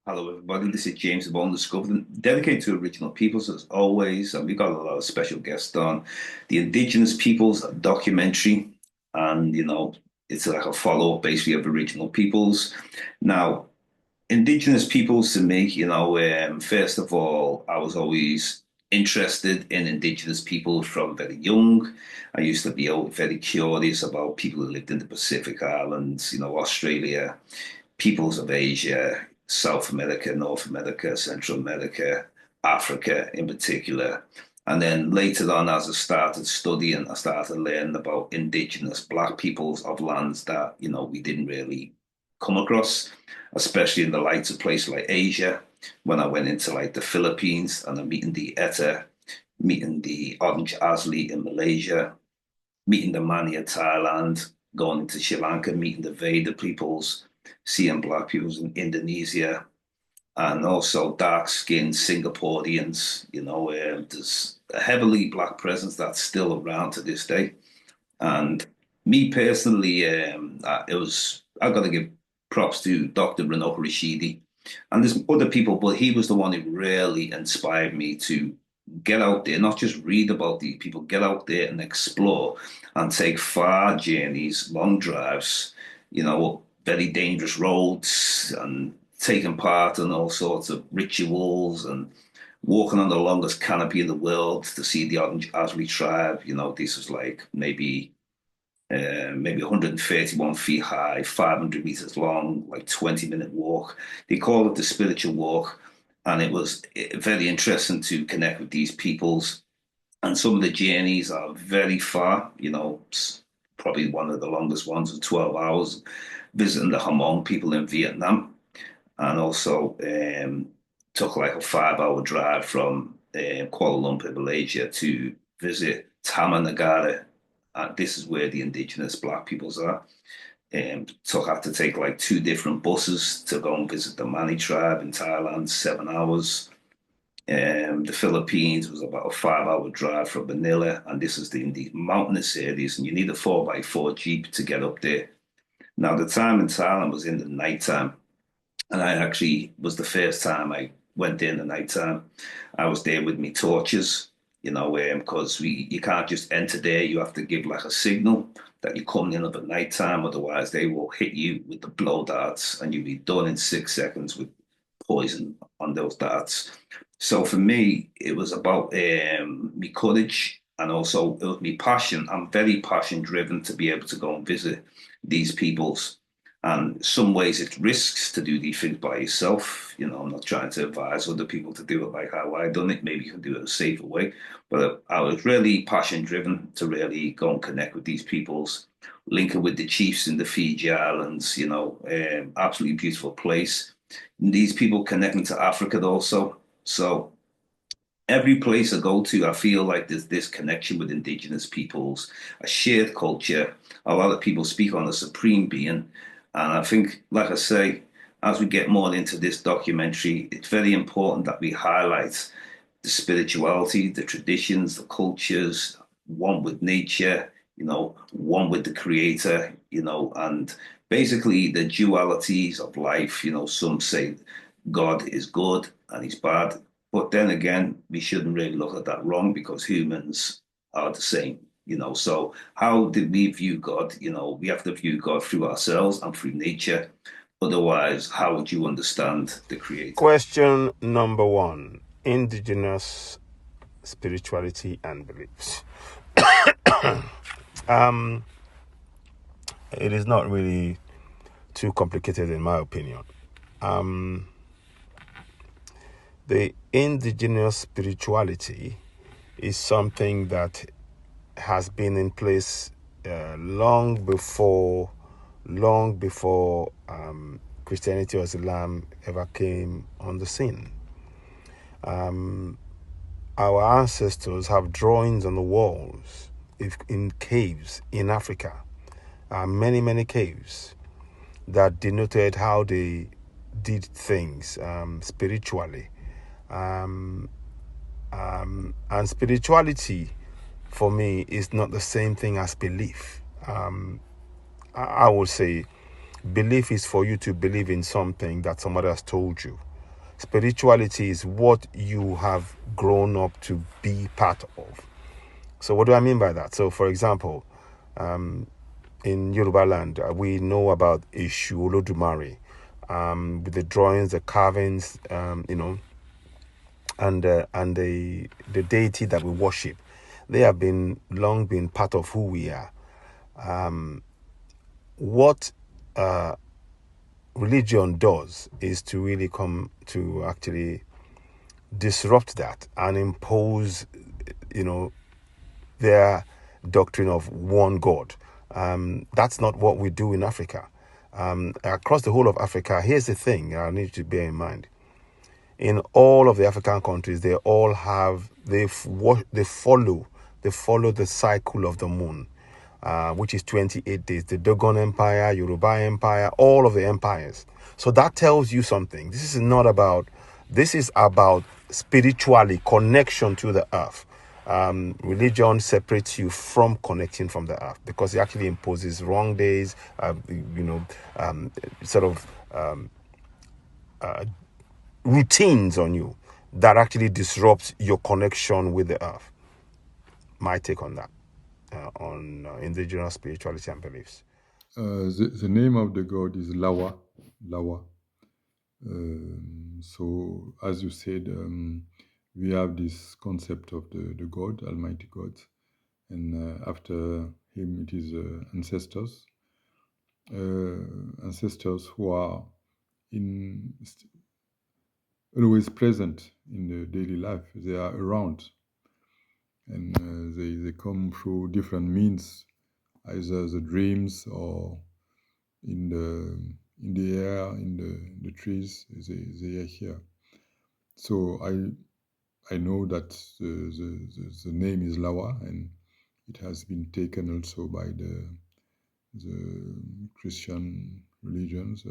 Hello, everybody. This is James Bond Discovered, dedicated to original peoples as always. And we've got a lot of special guests on the Indigenous Peoples documentary. And, it's like a follow up basically of original peoples. Now, Indigenous peoples to me, first of all, I was always interested in Indigenous people from very young. I used to be very curious about people who lived in the Pacific Islands, Australia, peoples of Asia, South America, North America, Central America, Africa in particular. And then later on, as I started studying, I started learning about indigenous black peoples of lands that, we didn't really come across, especially in the likes of places like Asia. When I went into like the Philippines and I'm meeting the Etta, meeting the Orange Asli in Malaysia, meeting the Mania Thailand, going into Sri Lanka, meeting the Veda peoples, seeing black peoples in Indonesia, and also dark-skinned Singaporeans. There's a heavily black presence that's still around to this day. And me personally, I got to give props to Dr. Runoko Rashidi. And there's other people, but he was the one who really inspired me to get out there, not just read about these people, get out there and explore and take far journeys, long drives, very dangerous roads and taking part in all sorts of rituals and walking on the longest canopy in the world to see the Orange Asli tribe. This was like maybe 131 feet high, 500 meters long, like 20-minute walk. They call it the spiritual walk. And it was very interesting to connect with these peoples. And some of the journeys are very far, probably one of the longest ones was 12 hours visiting the Hmong people in Vietnam. And also took like a 5-hour drive from Kuala Lumpur, Malaysia to visit Taman Negara. This is where the indigenous black peoples are. So I had to take like two different buses to go and visit the Mani tribe in Thailand, 7 hours. The Philippines was about a 5-hour drive from Manila, and this is in the mountainous areas, and you need a 4x4 Jeep to get up there. Now, the time in Thailand was in the nighttime, and I actually was the first time I went there in the nighttime. I was there with me torches, because you can't just enter there. You have to give like a signal that you're coming in at nighttime. Otherwise, they will hit you with the blow darts, and you'll be done in 6 seconds with poison on those darts. So for me, it was about me courage and also it was me passion. I'm very passion driven to be able to go and visit these peoples. And some ways it risks to do these things by yourself. I'm not trying to advise other people to do it like how I done it. Maybe you can do it a safer way. But I was really passion driven to really go and connect with these peoples, linking with the chiefs in the Fiji Islands, absolutely beautiful place. And these people connecting to Africa also. So every place I go to, I feel like there's this connection with indigenous peoples, a shared culture. A lot of people speak on the supreme being. And I think, like I say, as we get more into this documentary, it's very important that we highlight the spirituality, the traditions, the cultures, one with nature, one with the creator, and basically the dualities of life. Some say God is good and he's bad. But then again, we shouldn't really look at that wrong because humans are the same. So how did we view God? We have to view God through ourselves and through nature. Otherwise, how would you understand the creator? Question number one: indigenous spirituality and beliefs. um, it is not really too complicated, in my opinion. The indigenous spirituality is something that has been in place long before Christianity or Islam ever came on the scene. Our ancestors have drawings on the walls in caves in Africa, many caves that denoted how they did things spiritually. And spirituality for me is not the same thing as belief. I would say belief is for you to believe in something that somebody has told you. Spirituality is what you have grown up to be part of. So, what do I mean by that? So, for example, in Yoruba land, we know about Ishu Olodumare, with the drawings, the carvings, and the deity that we worship. They have been long been part of who we are. What religion does is to really come to actually disrupt that and impose, you know, their doctrine of one God. That's not what we do in Africa. Across the whole of Africa, here's the thing I need to bear in mind. In all of the African countries, they all have they follow the cycle of the moon, which is 28 days. The Dogon Empire, Yoruba Empire, all of the empires. So that tells you something. This is not about. This is about spiritually connection to the earth. Religion separates you from connecting from the earth because it actually imposes wrong days. Sort of routines on you that actually disrupts your connection with the earth. My take on that, on indigenous spirituality and beliefs. The name of the god is Lawa. Lawa. So, as you said, we have this concept of the God, Almighty God, and after him, it is ancestors who are in always present in the daily life. They are around, and they come through different means, either the dreams or in the air, in the trees. They are here. So I know that the name is Lawa, and it has been taken also by the Christian religions.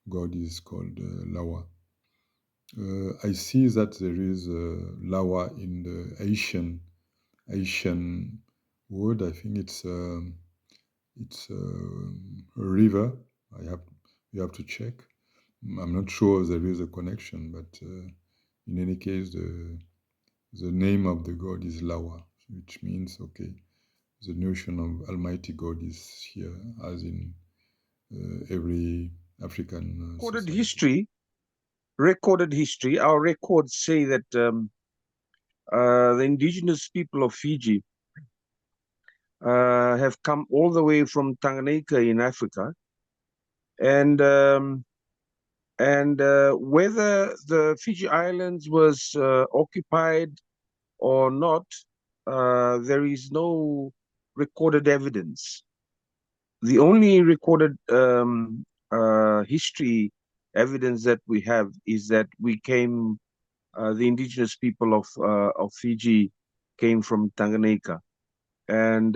God is called Lawa. I see that there is Lawa in the Asian word. I think it's a river. I have You have to check. I'm not sure if there is a connection, but in any case, the name of the god is Lawa, which means okay, the notion of Almighty God is here, as in every African recorded society. history, recorded history, our records say that the indigenous people of Fiji have come all the way from Tanganyika in Africa, and whether the Fiji Islands was occupied or not, there is no recorded evidence. The only recorded history evidence that we have is that we came, the indigenous people of Fiji came from Tanganyika, and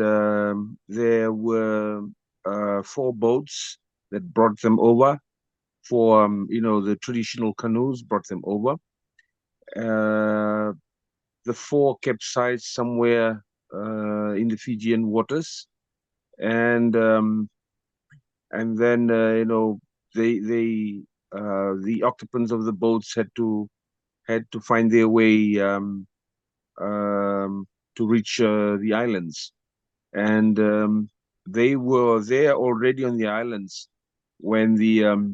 there were 4 boats that brought them over. For the traditional canoes brought them over. The 4 capsized somewhere in the Fijian waters, and then they the occupants of the boats had to find their way to reach the islands, and they were there already on the islands when the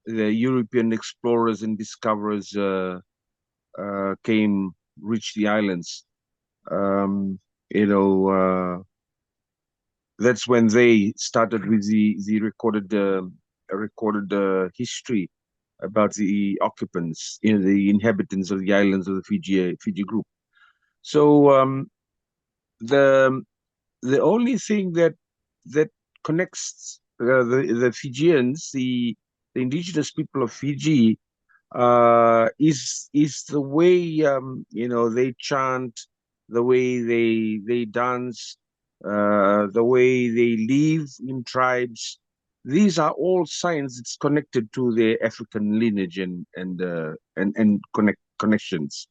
European explorers and discoverers reached the islands. Um, you know, that's when they started with the recorded history about the occupants, the inhabitants of the islands of the Fiji group. So the the only thing that connects the Fijians, the indigenous people of Fiji, is the way they chant, the way they dance, the way they live in tribes. These are all signs it's connected to their African lineage and connections.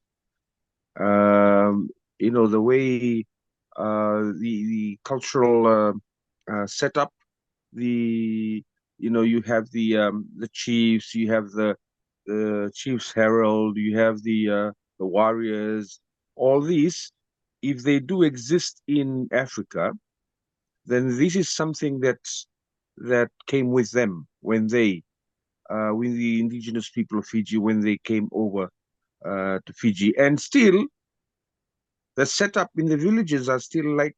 The way the cultural setup, the you have the chiefs, you have the chief's herald, you have the warriors. All these, if they do exist in Africa, then this is something that came with them when the indigenous people of Fiji, when they came over to Fiji, and still the setup in the villages are still like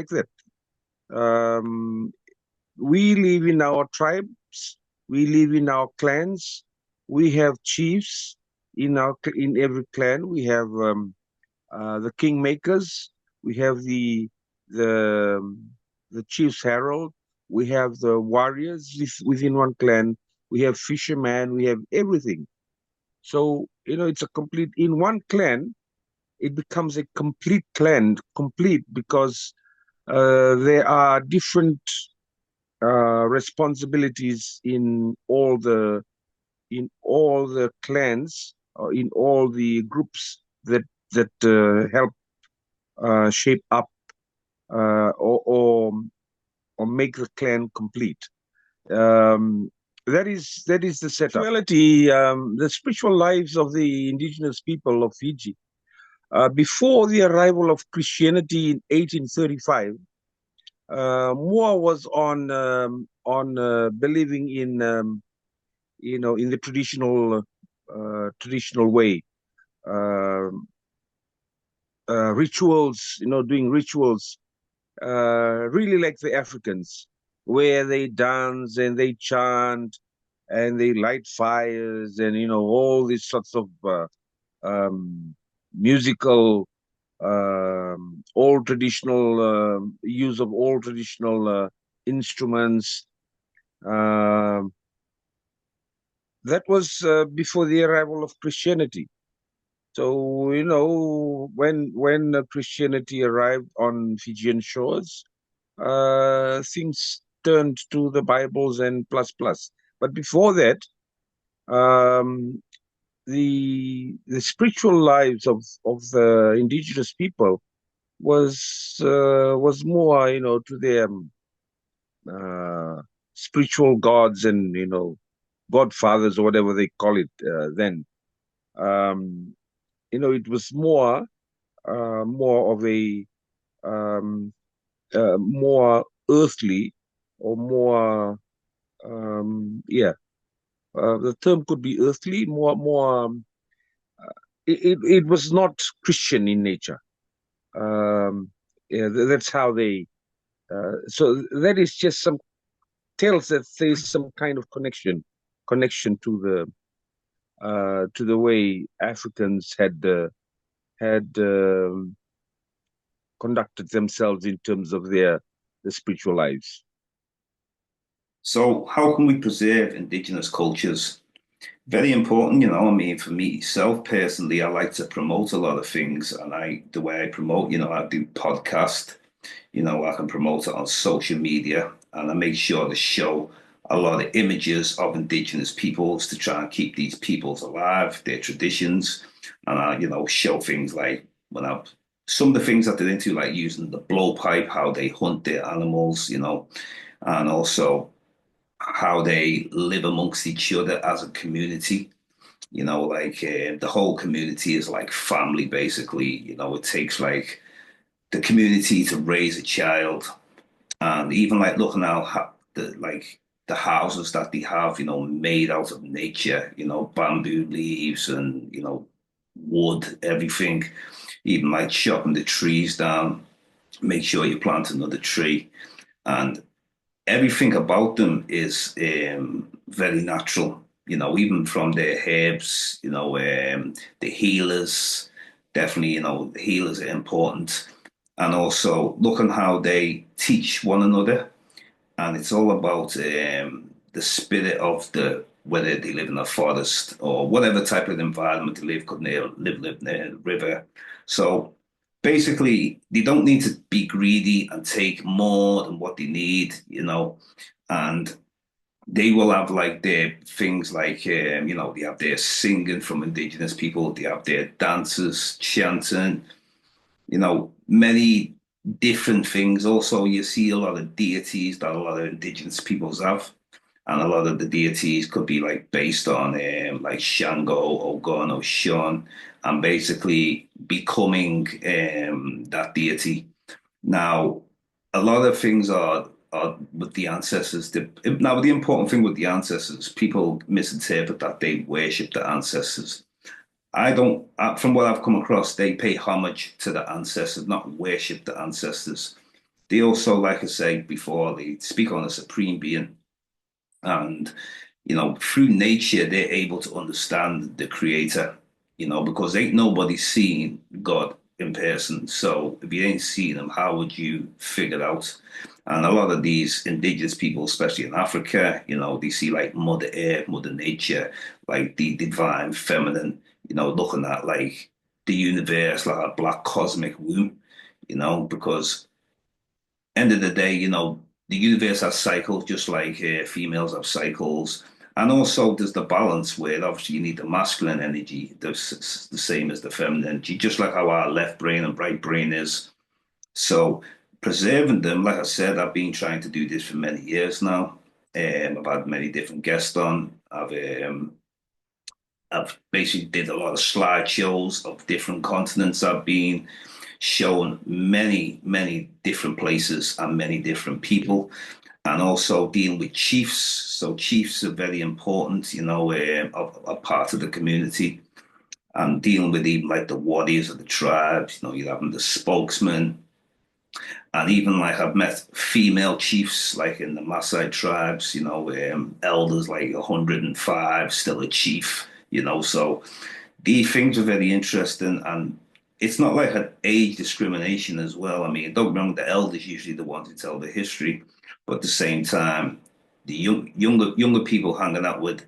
that. Um, we live in our tribes, we live in our clans, we have chiefs in every clan. We have the kingmakers, we have the the chief's herald, we have the warriors within one clan, we have fishermen, we have everything. So it's a complete in one clan. It becomes a complete clan, complete because there are different responsibilities in all the clans or in all the groups that help shape up or make the clan complete. Um, that is the setup. The spiritual lives of the indigenous people of Fiji before the arrival of Christianity in 1835. More was on believing in the traditional way, uh, rituals, doing rituals, really like the Africans, where they dance and they chant and they light fires and all these sorts of musical, all traditional use of all traditional instruments. Um that was before the arrival of Christianity. So when Christianity arrived on Fijian shores, things turned to the Bibles and plus plus. But before that, um, the spiritual lives of the indigenous people was more to their uh, spiritual gods and godfathers or whatever they call it then. Um, it was more of a more earthly or more yeah, the term could be earthly, more it was not Christian in nature. Yeah, that's how they so that is just some tells that there's some kind of connection to the way Africans had conducted themselves in terms of their spiritual lives. So how can we preserve indigenous cultures? Very important, I mean, for me, self personally, I like to promote a lot of things, and the way I promote, I do podcast, I can promote it on social media, and I make sure to show a lot of images of indigenous peoples to try and keep these peoples alive, their traditions, and show things like some of the things that they're into, like using the blowpipe, how they hunt their animals, and also how they live amongst each other as a community. Like the whole community is like family, basically. It takes like the community to raise a child, and even like looking at the houses that they have, made out of nature, bamboo leaves and wood, everything. Even like chopping the trees down, make sure you plant another tree, and everything about them is very natural. Even from their herbs, the healers, definitely, the healers are important. And also looking how they teach one another. And it's all about the spirit of whether they live in a forest or whatever type of environment they live, could they live near a river. So basically, they don't need to be greedy and take more than what they need, and they will have like their things like, they have their singing from indigenous people, they have their dancers chanting, many different things. Also, you see a lot of deities that a lot of indigenous peoples have. And a lot of the deities could be like based on like Shango, Ogun, or Shun, and basically becoming that deity. Now, a lot of things are with the ancestors. Now, the important thing with the ancestors, people misinterpret that they worship the ancestors. I don't, from what I've come across, they pay homage to the ancestors, not worship the ancestors. They also, like I say before, they speak on a supreme being. And, through nature, they're able to understand the creator, because ain't nobody seen God in person. So if you ain't seen him, how would you figure it out? And a lot of these indigenous people, especially in Africa, they see like Mother Earth, Mother Nature, like the divine feminine, looking at like the universe, like a black cosmic womb, because end of the day, the universe has cycles, just like females have cycles. And also, there's the balance where obviously you need the masculine energy, the same as the feminine energy, just like how our left brain and right brain is. So, preserving them, like I said, I've been trying to do this for many years now. I've had many different guests on. I've basically did a lot of slideshows of different continents I've been, shown many, many different places and many different people, and also dealing with chiefs. So chiefs are very important, a part of the community, and dealing with even like the warriors of the tribes. You're having the spokesman, and even like I've met female chiefs, like in the Maasai tribes. Elders like 105, still a chief. So these things are very interesting, and it's not like an age discrimination as well. I mean, don't get me wrong, the elders usually the ones who tell the history, but at the same time, the younger people hanging out with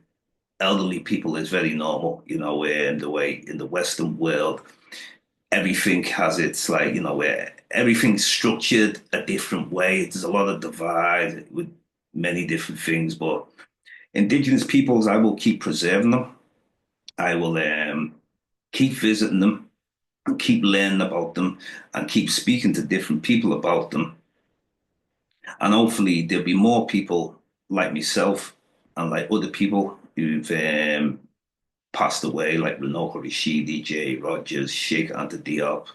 elderly people is very normal. The way in the Western world, everything has its like, where everything's structured a different way. There's a lot of divide with many different things, but indigenous peoples, I will keep preserving them. I will keep visiting them and keep learning about them and keep speaking to different people about them. And hopefully there'll be more people like myself and like other people who've passed away, like Runoko Rashidi, Jay Rogers, Sheikh Anta Diop.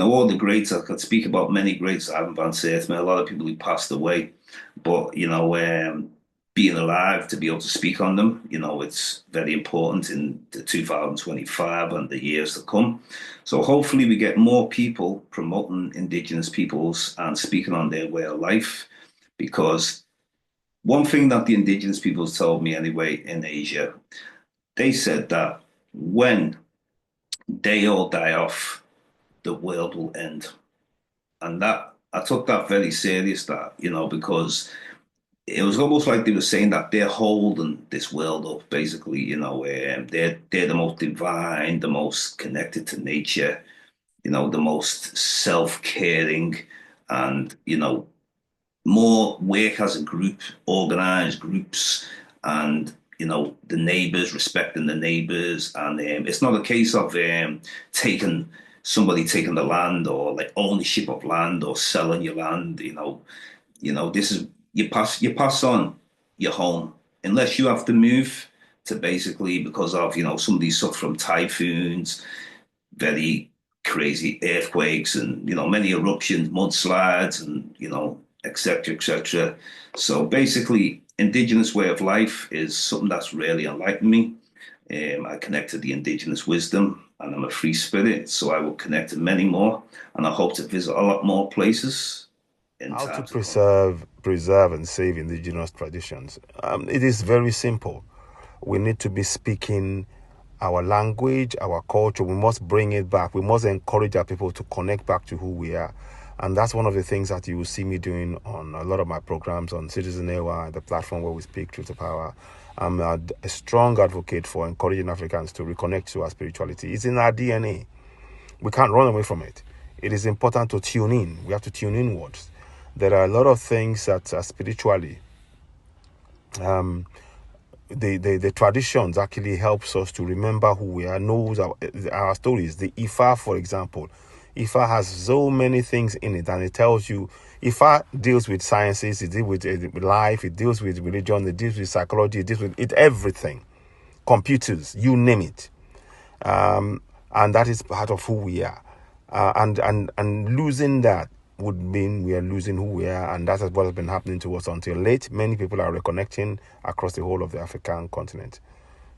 All the greats. I could speak about many greats. Ivan Van Sertima, a lot of people who passed away. But, being alive to be able to speak on them, it's very important in the 2025 and the years to come. So hopefully we get more people promoting Indigenous peoples and speaking on their way of life. Because one thing that the Indigenous peoples told me anyway in Asia, they said that when they all die off, the world will end. And that I took that very serious, that, because it was almost like they were saying that they're holding this world up, basically. They're the most divine, the most connected to nature, the most self-caring, and more work as a group, organized groups, and the neighbors, respecting the neighbors. And it's not a case of taking taking the land, or like ownership of land, or selling your land. This is, you pass on your home unless you have to move to, basically, because of somebody suffer from typhoons, very crazy earthquakes, and many eruptions, mudslides, and etc., etc. So basically, indigenous way of life is something that's really enlightened me. I connect to the indigenous wisdom, and I'm a free spirit, so I will connect to many more, and I hope to visit a lot more places in How to time to come. preserve and save indigenous traditions? It is very simple. We need to be speaking our language, our culture. We must bring it back. We must encourage our people to connect back to who we are. And that's one of the things that you will see me doing on a lot of my programs on Citizen Ewa, the platform where we speak truth to power. I'm a strong advocate for encouraging Africans to reconnect to our spirituality. It's in our DNA. We can't run away from it. It is important to tune in. We have to tune inwards. There are a lot of things that are spiritually, the traditions actually helps us to remember who we are, knows our stories. The Ifa, for example, Ifa has so many things in it, and it tells you. Ifa deals with sciences, it deals with life, it deals with religion, it deals with psychology, it deals with it everything, computers, you name it. And that is part of who we are. And losing that would mean we are losing who we are, and that is what has been happening to us until late. Many people are reconnecting across the whole of the African continent.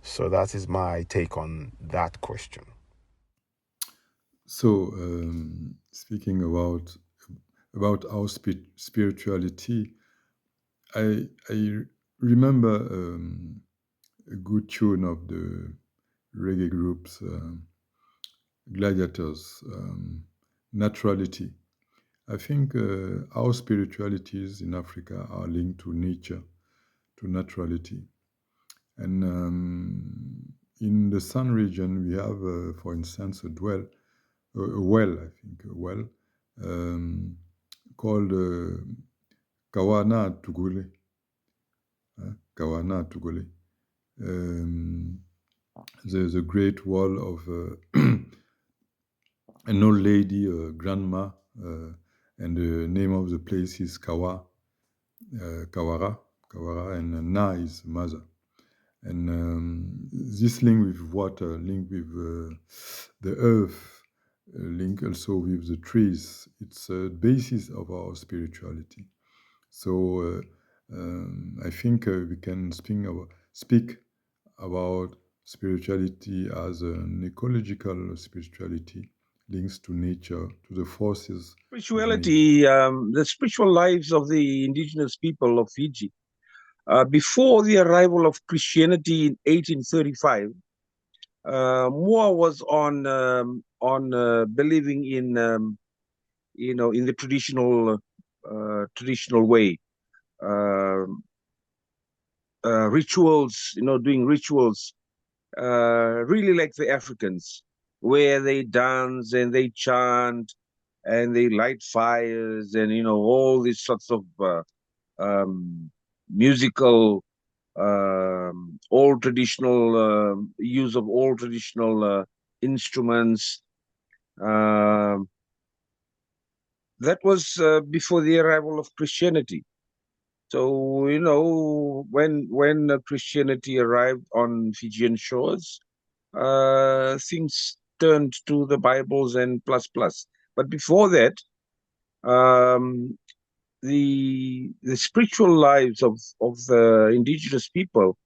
So that is my take on that question. So, speaking about our spirituality, I remember a good tune of the reggae groups, Gladiators, Naturality. I think our spiritualities in Africa are linked to nature, to naturality. And in the Sun region, we have, for instance, a well, I think, a well called Kawana Tugule. Kawana Tugule. There's a great wall of an old lady, a grandma, and the name of the place is Kawara, and Na is mother. And this link with water, link with the earth, link also with the trees, it's a basis of our spirituality. So I think we can speak about spirituality as an ecological spirituality, links to nature, to the forces of nature. Spirituality, the spiritual lives of the indigenous people of Fiji. Before the arrival of Christianity in 1835, more was on believing in in the traditional way, rituals, doing rituals, really like the Africans, where they dance and they chant and they light fires and all these sorts of musical, all traditional use of all traditional instruments. That was before the arrival of Christianity. So when Christianity arrived on Fijian shores, things turned to the Bibles and plus plus. But before that, the spiritual lives of the indigenous people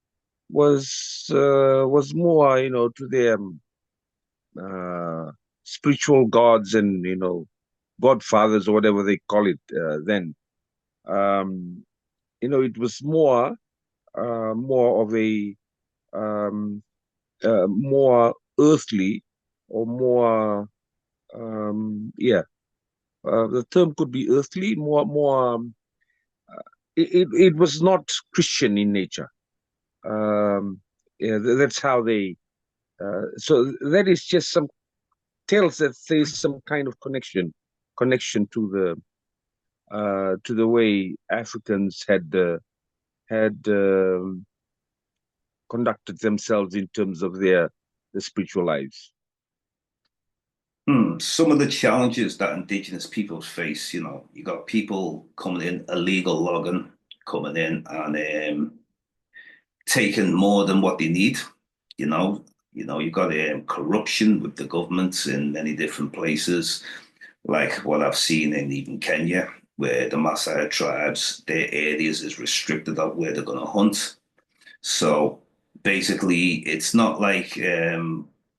was more to their spiritual gods and godfathers or whatever they call it then. It was more of a more earthly or more the term could be earthly, more it was not Christian in nature. That's how they so that is just some tells that there's some kind of connection to the way Africans had conducted themselves in terms of the spiritual lives. Some of the challenges that indigenous peoples face, you got people coming in, illegal logging, coming in and taking more than what they need. You've got corruption with the governments in many different places, like what I've seen in even Kenya, where the Maasai tribes, their areas is restricted of where they're going to hunt. So basically, it's not like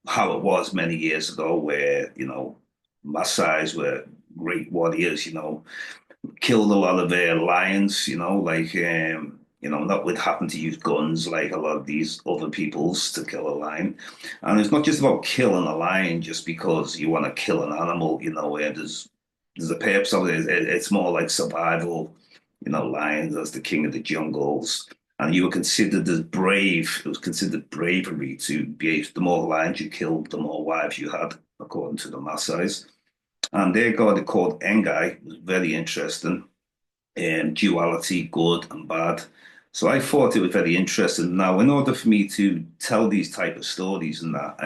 how it was many years ago, where Maasai's were great warriors, killed a lot of their lions, not with having to use guns like a lot of these other peoples to kill a lion. And it's not just about killing a lion just because you want to kill an animal, where there's a purpose of it. It's more like survival, lions as the king of the jungles. And you were considered as brave. It was considered bravery to be the more lions you killed, the more wives you had, according to the Maasai's. And their god called Engai was very interesting. Duality, good and bad. So I thought it was very interesting. Now, in order for me to tell these type of stories and that,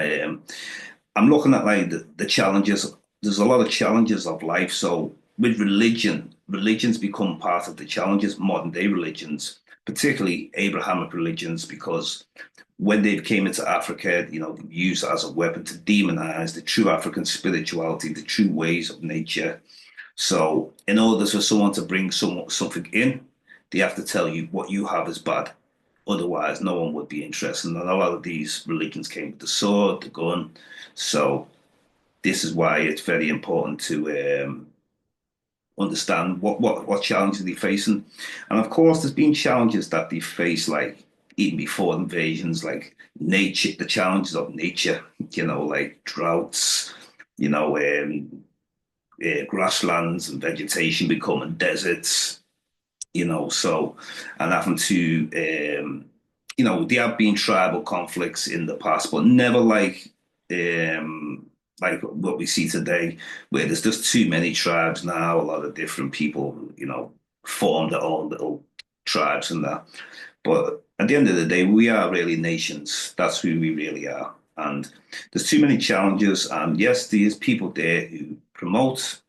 I'm looking at like the challenges there's a lot of challenges of life. So with religions become part of the challenges, modern day religions, particularly Abrahamic religions, because when they came into Africa, used as a weapon to demonize the true African spirituality, the true ways of nature. So in order for someone to bring something in, they have to tell you what you have is bad. Otherwise, no one would be interested. And a lot of these religions came with the sword, the gun. So this is why it's very important to understand what challenges they're facing. And of course, there's been challenges that they face, like even before invasions, like nature, the challenges of nature, like droughts, you know, um, grasslands and vegetation becoming deserts, so, and having to, there have been tribal conflicts in the past, but never um, like what we see today, where there's just too many tribes now. A lot of different people, form their own little tribes and that. But at the end of the day, we are really nations. That's who we really are. And there's too many challenges. And yes, there's people there who promote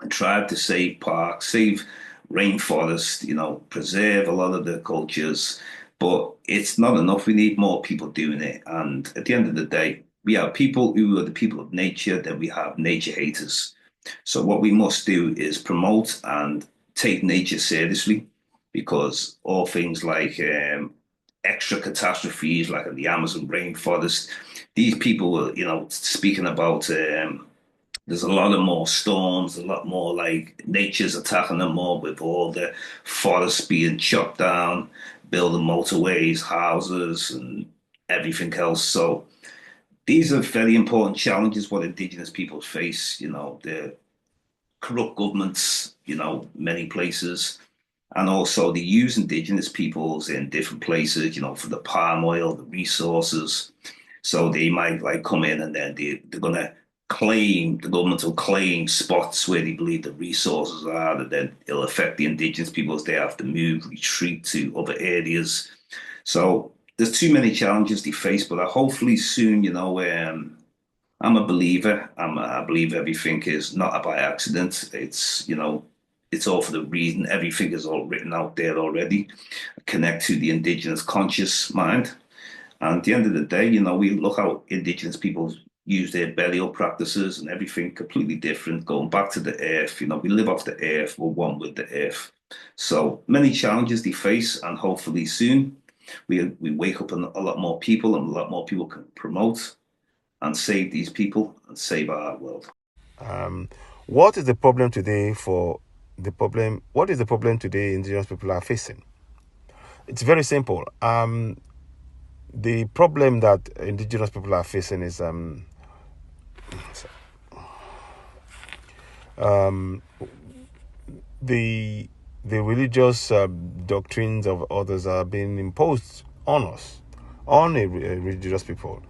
and tried to save parks, save rainforest, preserve a lot of the cultures. But it's not enough. We need more people doing it. And at the end of the day, we have people who are the people of nature, then we have nature haters. So what we must do is promote and take nature seriously, because all things like extra catastrophes, like in the Amazon rainforest, these people were, speaking about there's a lot of more storms, a lot more like nature's attacking them more with all the forests being chopped down, building motorways, houses, and everything else. So these are very important challenges what Indigenous people face. The corrupt governments, many places, and also they use Indigenous peoples in different places, for the palm oil, the resources. So they might like come in and then they're going to claim, the government will claim spots where they believe the resources are, that then it'll affect the Indigenous peoples. They have to move, retreat to other areas. So there's too many challenges they face, but hopefully soon, I'm a believer. I believe everything is not by accident. It's all for the reason. Everything is all written out there already. Connect to the Indigenous conscious mind. And at the end of the day, we look how Indigenous people use their burial practices and everything completely different, going back to the earth. We live off the earth, we're one with the earth. So many challenges they face, and hopefully soon we wake up a lot more people, and a lot more people can promote and save these people and save our world. Um, what is the problem today for the problem? What is the problem today Indigenous people are facing? It's very simple. The problem that Indigenous people are facing is the the religious doctrines of others are being imposed on us, on a religious people,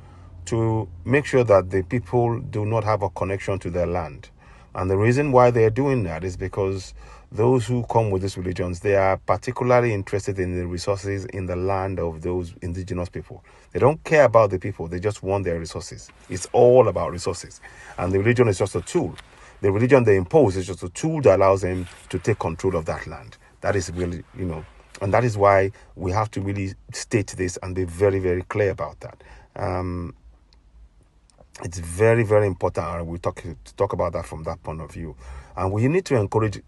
to make sure that the people do not have a connection to their land. And the reason why they're doing that is because those who come with these religions, they are particularly interested in the resources in the land of those indigenous people. They don't care about the people, they just want their resources. It's all about resources. And the religion is just a tool. The religion they impose is just a tool that allows them to take control of that land. That is really, and that is why we have to really state this and be very, very clear about that. It's very, very important, and we talk about that from that point of view. And we need to encourage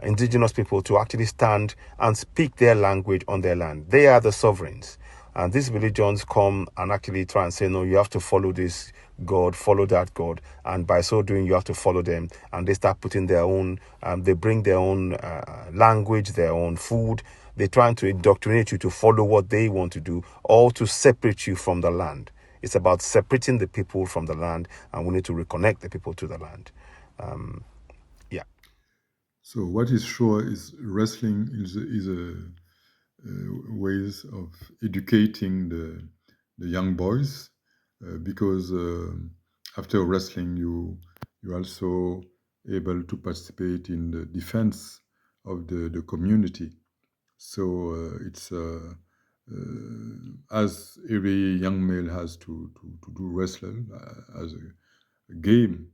indigenous people to actually stand and speak their language on their land. They are the sovereigns. And these religions come and actually try and say, no, you have to follow this God, follow that God. And by so doing, you have to follow them. And they start putting their own, they bring their own language, their own food. They're trying to indoctrinate you to follow what they want to do, or to separate you from the land. It's about separating the people from the land, and we need to reconnect the people to the land. Yeah. So what is sure is wrestling is a ways of educating the young boys, because after wrestling you also able to participate in the defense of the community. So it's as every young male has to do wrestling as game,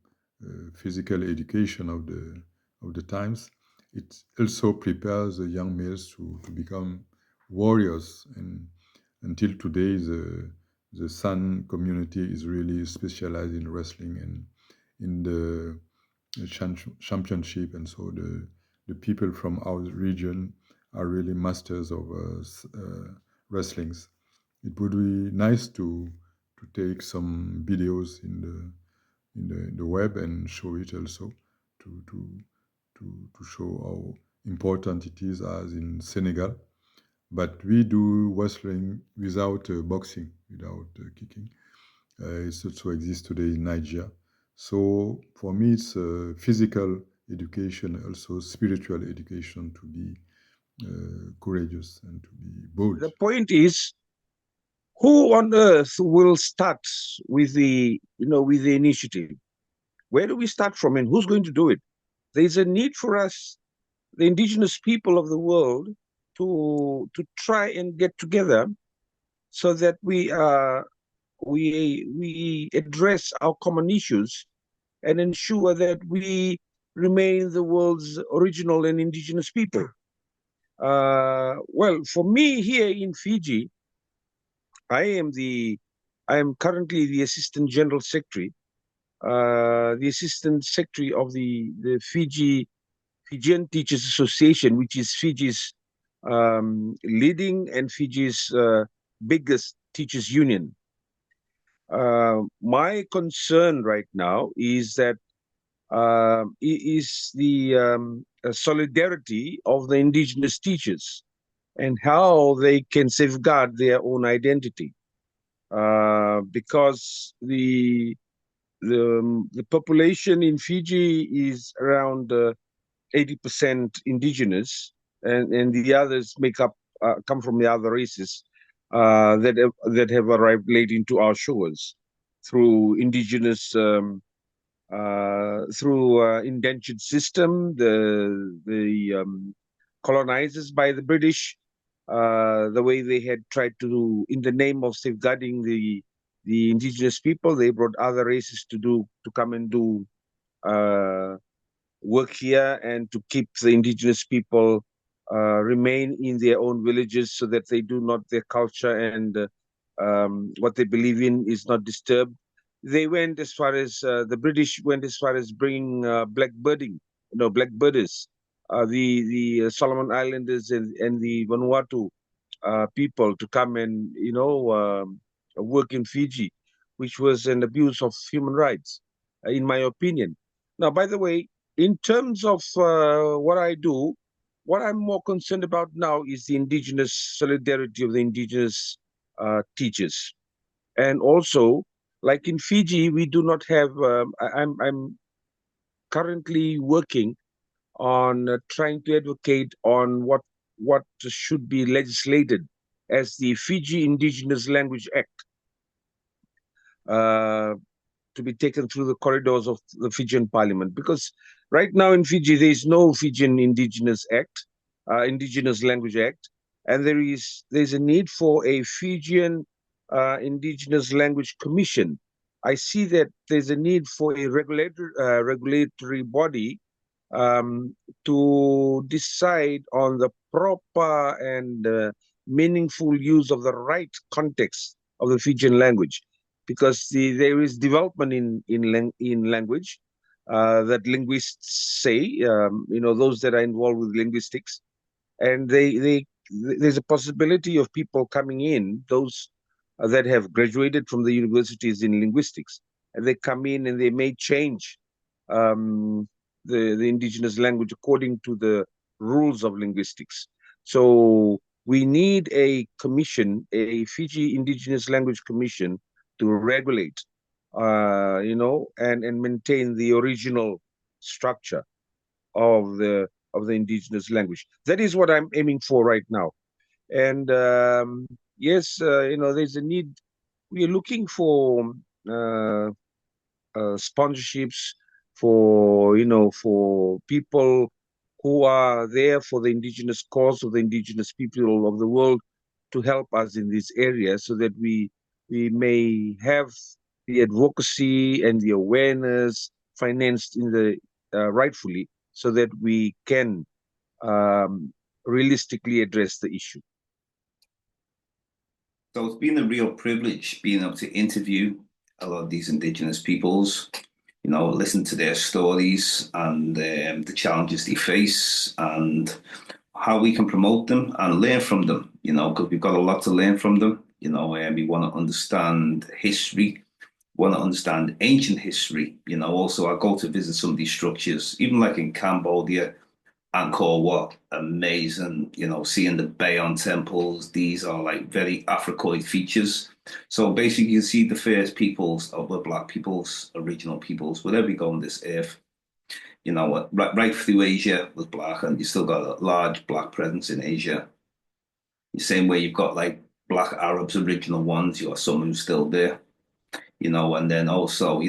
physical education of the times. It also prepares the young males to become warriors. And until today, the San community is really specialized in wrestling and in the championship, and so the people from our region are really masters of wrestlings. It would be nice to take some videos in the web and show it also to to to show how important it is as in Senegal. But we do wrestling without boxing, without kicking. It also exists today in Nigeria. So for me, it's physical education, also spiritual education, to be courageous and to be bold. The point is, who on earth will start with with the initiative? Where do we start from, and who's going to do it? There's a need for us, the indigenous people of the world, to try and get together so that we address our common issues and ensure that we remain the world's original and indigenous people. Well, for me here in Fiji, I am currently the Assistant General Secretary, the Assistant Secretary of the Fijian Teachers Association, which is Fiji's leading and Fiji's biggest teachers union. My concern right now is that is the solidarity of the indigenous teachers and how they can safeguard their own identity, because the population in Fiji is around 80% indigenous, and the others make up come from the other races that have arrived late into our shores through indigenous through indentured system, the colonizers by the British, the way they had tried to, in the name of safeguarding the indigenous people, they brought other races to come and do work here and to keep the indigenous people remain in their own villages so that they do not, their culture and what they believe in is not disturbed. They went as far as the British went as far as bringing blackbirding, blackbirders, the Solomon Islanders and the Vanuatu people to come and work in Fiji, which was an abuse of human rights, in my opinion. Now, by the way, in terms of what I do, what I'm more concerned about now is the indigenous solidarity of the indigenous teachers, and also, like in Fiji, we do not have. I'm currently working on trying to advocate on what should be legislated as the Fiji Indigenous Language Act, to be taken through the corridors of the Fijian Parliament. Because right now in Fiji, there is no Fijian Indigenous Act, Indigenous Language Act, and there's a need for a Fijian Indigenous Language Commission. I see that there's a need for a regulatory body to decide on the proper and meaningful use of the right context of the Fijian language, because there is development in language that linguists say, those that are involved with linguistics, and there's a possibility of people coming in, those that have graduated from the universities in linguistics, and they come in and they may change um, the indigenous language according to the rules of linguistics. So we need a commission, a Fiji Indigenous Language Commission, to regulate, and maintain the original structure of the indigenous language. That is what I'm aiming for right now. And yes, there's a need. We are looking for uh, sponsorships for people who are there for the indigenous cause of the indigenous people of the world to help us in this area, so that we may have the advocacy and the awareness financed in the rightfully, so that we can realistically address the issue. So it's been a real privilege being able to interview a lot of these Indigenous peoples, listen to their stories and the challenges they face and how we can promote them and learn from them, because we've got a lot to learn from them, and we want to understand history, want to understand ancient history, also I go to visit some of these structures, even like in Cambodia, Angkor Wat, amazing, seeing the Bayon temples. These are like very Africoid features. So basically, you see the first peoples of the Black peoples, original peoples, wherever you go on this earth. Right through Asia was Black, and you still got a large Black presence in Asia. The same way you've got like Black Arabs, original ones, you got some who's still there. And then also,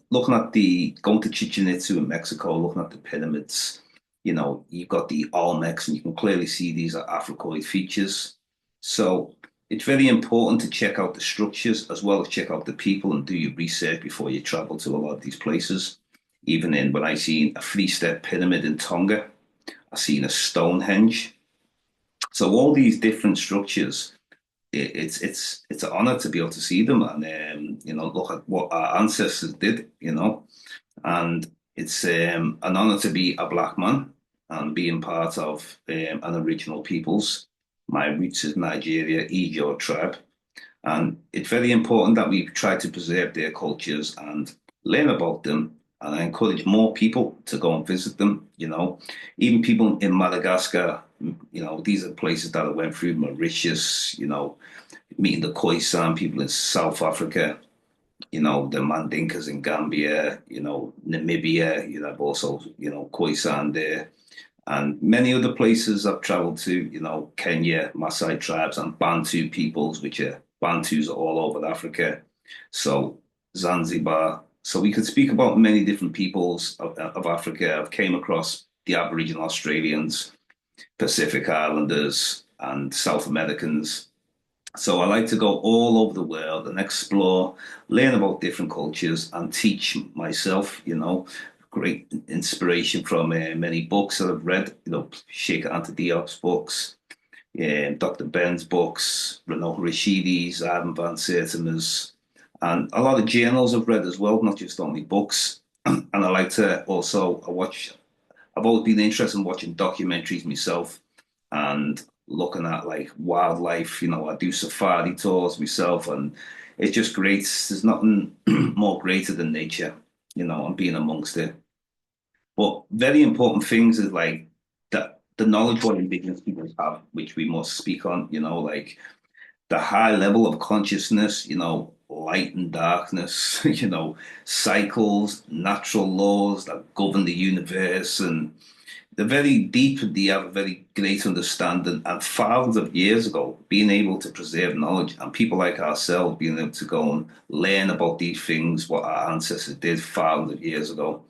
looking at going to Chichen Itza in Mexico, looking at the pyramids, you've got the Olmecs, and you can clearly see these are Africoid features. So it's very important to check out the structures as well as check out the people and do your research before you travel to a lot of these places. Even when I seen a three-step pyramid in Tonga, I seen a Stonehenge. So all these different structures, it's an honor to be able to see them and look at what our ancestors did, and it's an honor to be a Black man and being part of an original peoples. My roots is Nigeria, Ijaw tribe, and it's very important that we try to preserve their cultures and learn about them. And I encourage more people to go and visit them. Even people in Madagascar. These are places that I went through. Mauritius. Meeting the Khoisan people in South Africa. The Mandinkas in Gambia. Namibia. Also Khoisan there, and many other places I've traveled to, Kenya, Maasai tribes, and Bantu peoples, which are Bantus all over Africa. So Zanzibar. So we could speak about many different peoples of Africa. I've came across the Aboriginal Australians, Pacific Islanders, and South Americans. So I like to go all over the world and explore, learn about different cultures, and teach myself. Great inspiration from many books that I've read. Sheikh Anta Diop's books, Dr. Ben's books, Renaud Rashidi's, Ivan Van Sertima's, and a lot of journals I've read as well, not just only books. And I like to also watch. I've always been interested in watching documentaries myself and looking at like wildlife. I do safari tours myself, and it's just great. There's nothing more greater than nature, and being amongst it. But very important things is like that the knowledge what Indigenous people have, which we must speak on, like the high level of consciousness, light and darkness, cycles, natural laws that govern the universe, and they're very deep. They have a very great understanding. And thousands of years ago, being able to preserve knowledge, and people like ourselves being able to go and learn about these things, what our ancestors did thousands of years ago.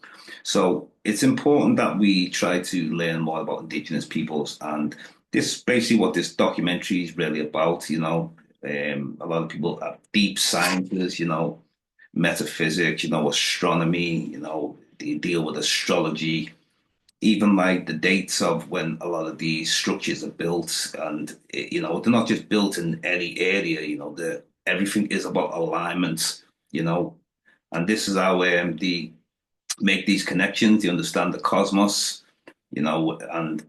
So it's important that we try to learn more about Indigenous peoples. And this basically what this documentary is really about. A lot of people are deep scientists, metaphysics, astronomy, they deal with astrology, even like the dates of when a lot of these structures are built, and they're not just built in any area. Everything is about alignment. And this is how they make these connections. They understand the cosmos. And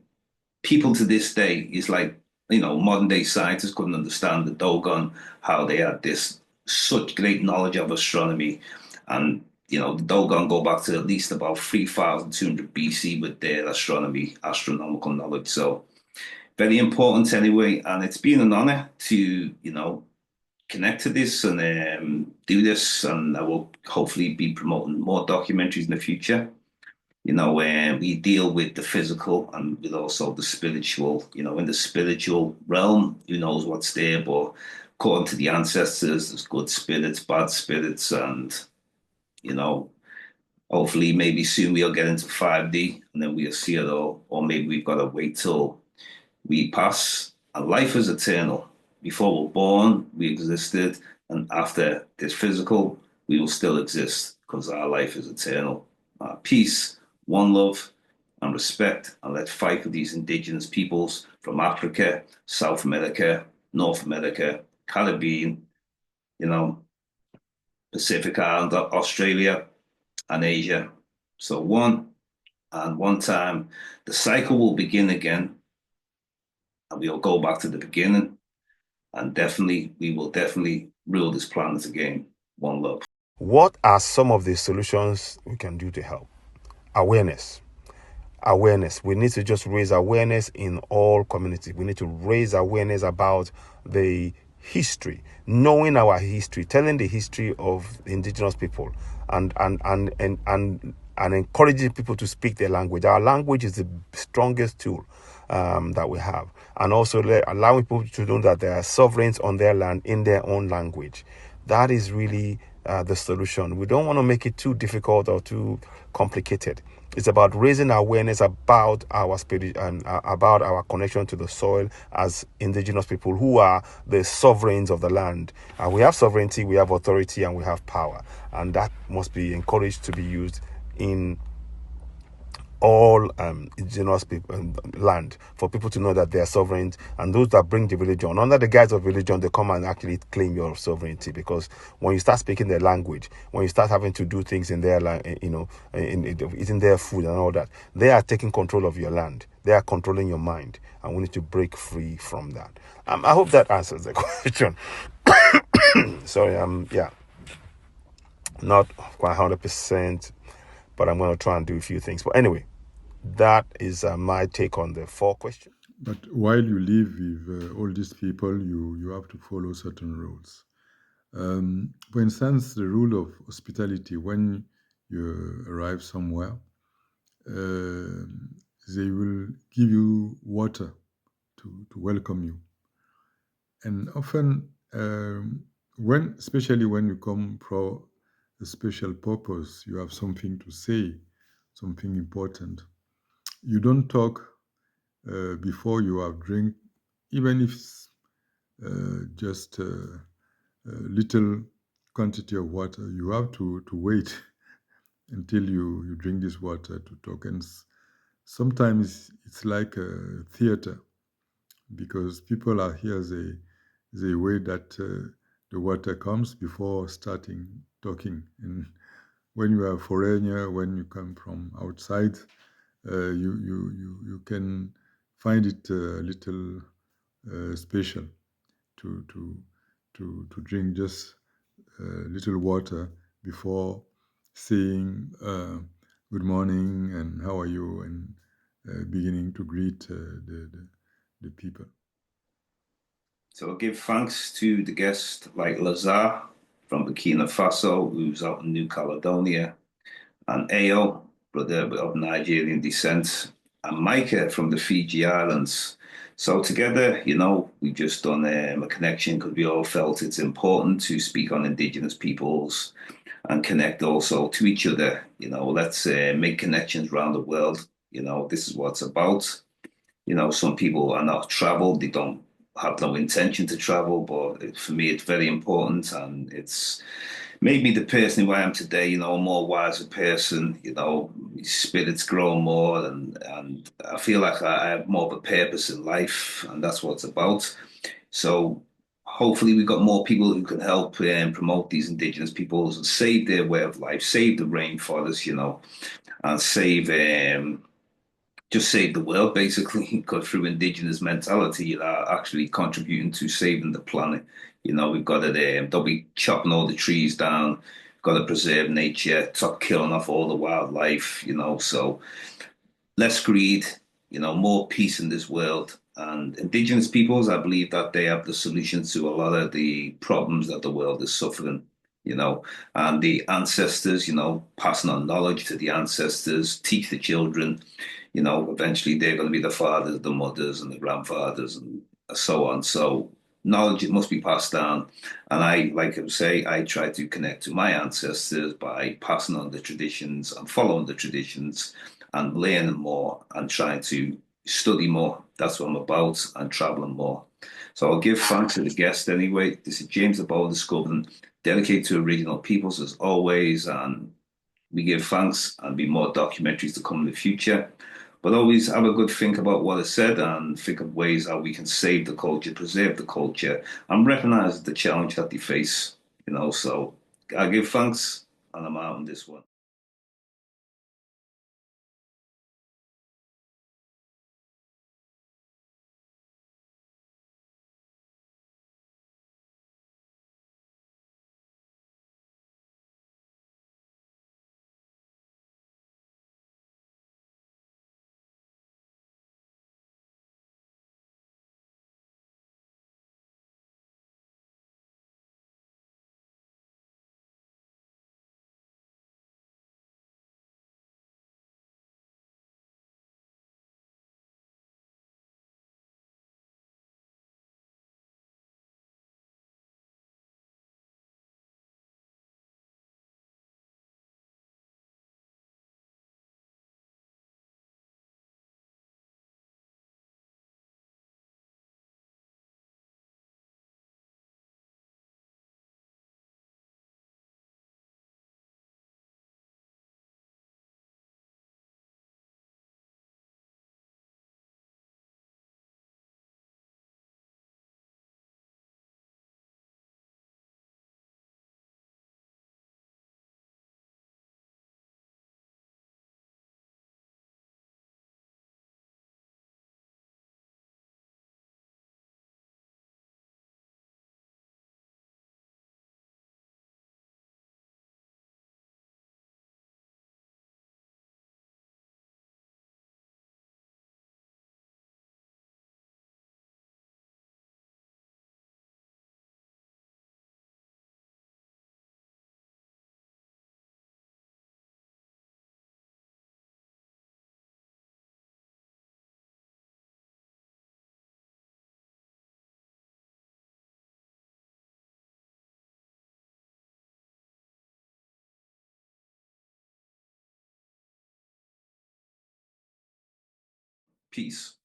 people to this day is like modern day scientists couldn't understand the Dogon, how they had this such great knowledge of astronomy, and the Dogon go back to at least about 3,200 BC with their astronomical knowledge. So very important anyway, and it's been an honor to connect to this and do this, and I will hopefully be promoting more documentaries in the future. We deal with the physical and with also the spiritual. In the spiritual realm, who knows what's there, but according to the ancestors, there's good spirits, bad spirits, and you know, hopefully maybe soon we'll get into 5D and then we'll see it all. Or maybe we've got to wait till we pass. And life is eternal. Before we're born, we existed, and after this physical, we will still exist because our life is eternal. Peace, one love, and respect, and let's fight for these indigenous peoples from Africa, South America, North America, Caribbean, you know, Pacific Island, Australia, and Asia. So one time, the cycle will begin again, and we'll go back to the beginning, and we will definitely rule this planet again. One love. What are some of the solutions we can do to help? Awareness. We need to just raise awareness in all communities. We need to raise awareness about the history, knowing our history, telling the history of indigenous people, and encouraging people to speak their language. Our language is the strongest tool that we have, and also allowing people to know that they are sovereigns on their land in their own language. That is really the solution. We don't want to make it too difficult or too complicated. It's about raising awareness about our spirit and about our connection to the soil as indigenous people who are the sovereigns of the land. We have sovereignty, we have authority, and we have power, and that must be encouraged to be used in all indigenous people, land, for people to know that they are sovereign, and those that bring the religion under the guise of religion, they come and actually claim your sovereignty. Because when you start speaking their language, when you start having to do things in their eating their food and all that, they are taking control of your land, they are controlling your mind, and we need to break free from that. I hope that answers the question. Sorry, yeah, not quite 100%, but I'm going to try and do a few things. But anyway, that is my take on the 4 questions. But while you live with all these people, you have to follow certain rules. For instance, the rule of hospitality. When you arrive somewhere, they will give you water to welcome you. And often, especially when you come for a special purpose, you have something to say, something important. You don't talk before you have drink, even if just a little quantity of water. You have to wait until you drink this water to talk. And sometimes it's like a theater, because people are here, they wait that the water comes before starting talking. And when you are a foreigner, when you come from outside, you can find it a little special to drink just a little water before saying good morning and how are you, and beginning to greet the people. So I'll give thanks to the guest like Lazare from Burkina Faso, who's out in New Caledonia, and Ayo, brother of Nigerian descent, and Maika from the Fiji Islands. So together, we've just done a connection because we all felt it's important to speak on Indigenous peoples and connect also to each other. Let's make connections around the world. This is what it's about. Some people are not traveled, they don't have no intention to travel, but for me, it's very important, and it's made me the person who I am today, a more wiser person, my spirit's grown more, and I feel like I have more of a purpose in life, and that's what it's about. So hopefully we've got more people who can help and promote these indigenous peoples and save their way of life, save the rainforest, and just save the world, basically, because through indigenous mentality, actually contributing to saving the planet. We've got to, don't be chopping all the trees down. We've got to preserve nature, stop killing off all the wildlife, so less greed, more peace in this world. And indigenous peoples, I believe that they have the solutions to a lot of the problems that the world is suffering, and the ancestors, passing on knowledge to the ancestors, teach the children, eventually they're going to be the fathers, the mothers, and the grandfathers, and so on. So knowledge, it must be passed down. And like I say, I try to connect to my ancestors by passing on the traditions and following the traditions and learning more and trying to study more. That's what I'm about, and traveling more. So I'll give thanks to the guest anyway. This is James Diboe Discovering, dedicated to original peoples as always, and we give thanks and be more documentaries to come in the future. But always have a good think about what is said and think of ways how we can save the culture, preserve the culture, and recognize the challenge that they face. So I give thanks and I'm out on this one. Peace.